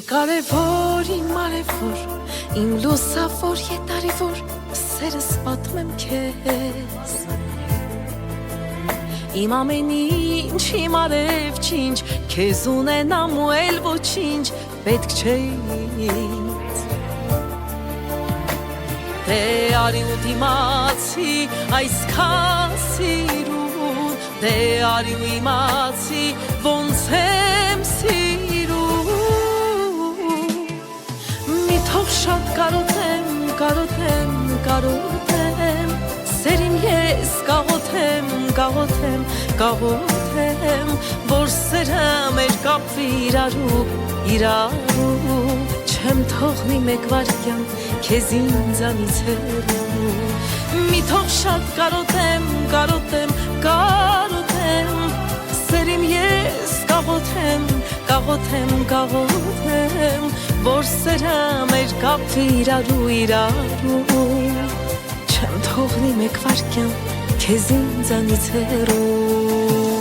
Կարևոր իմ արևոր, իմ լուսավոր ետարիվոր, սերս պատմեմ քեզ Իմ ամեն ինչ, իմ արև չինչ, քեզ ունենամ ու էլ ոչինչ, պետք չէ ինձ Դե արի ու դիմացի, այսքան սիրուն, դե արի ու իմացի, ոնց եմ սիրուն Թող շատ կարոթեմ, սերին ես կաղոթեմ, որ սերը մեր կապվի իրարու, չեմ թողնի մեկ վարքյան, քեզ ինձանից հեռու, մի թող շատ կարոթեմ, սերին ես կաղոթեմ, որ սերը մեր կապվի իրարու, չեմ թողնի մեկ վարքյան, քեզ ինձանից հեռու